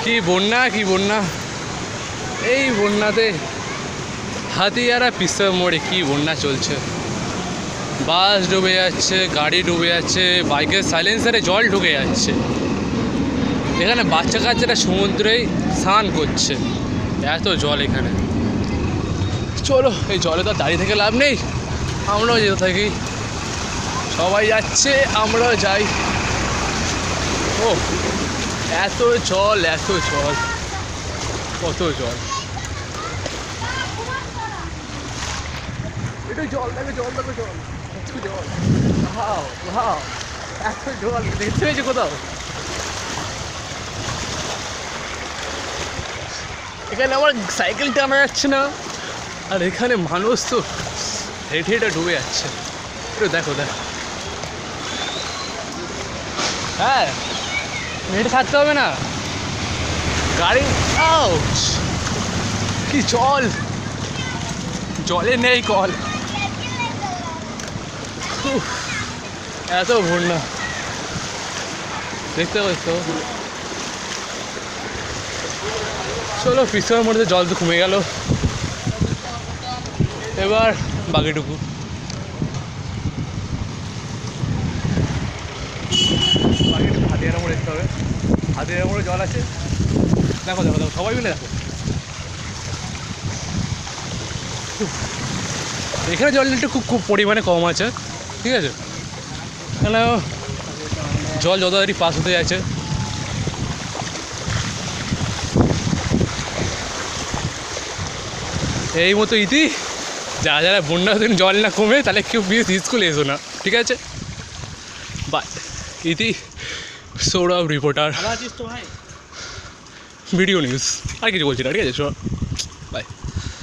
কি বন্যা কি বন্যা, এই বন্যাতে হাতিয়ারা পিসের মোড়ে কি বন্যা চলছে। বাস ডুবে যাচ্ছে, গাড়ি ডুবে যাচ্ছে, বাইকের সাইলেন্সারে জল ঢুকে যাচ্ছে। এখানে বাচ্চা কাচ্চারা সমুদ্রেই স্নান করছে, এত জল এখানে। চলো, এই জলে তো দাঁড়িয়ে থেকে লাভ নেই, আমরাও যেতে থাকি। সবাই যাচ্ছে, আমরাও যাই। ও এত জল, এত জল, কত জল। একটু জল দেখো, জল দেখো, জল, কত জল। ভাও ভাও, এত জল দেখতে পেয়েছি কোথাও? এখানে আমার সাইকেল টানা যাচ্ছে না, আর এখানে মানুষ তো হেঁটে হেঁটে ডুবে যাচ্ছে। একটু দেখো দেখো। হ্যাঁ, হেঁটে থাকতে হবে না, গাড়ি আউট। কি জল, জলে নেই কল। এত বন্যা দেখতে পাচ্ছ। চলো, পিছনের মধ্যে জল তো কমে গেল, এবার বাকিটুকু। বাকিটুকু হাতিয়ার মোড়ে দেখতে হবে। হাতিয়ার মোড়ে জল আছে, দেখো দেখো দেখো, সবাই মিলে দেখো। এখানে জলটা একটু খুব পরিমাণে কম আছে, ঠিক আছে। এখানে জল যত তাড়াতাড়ি পাস হতে যাচ্ছে। এই মতো ইতি, যারা যারা বন্যা জল না কমে তাহলে কেউ প্লিজ স্কুলে এসো না, ঠিক আছে। বাই ইতি, সৌরভ রিপোর্টার, ভিডিও নিউজ। আর কিছু বলছি না, ঠিক আছে। বাই।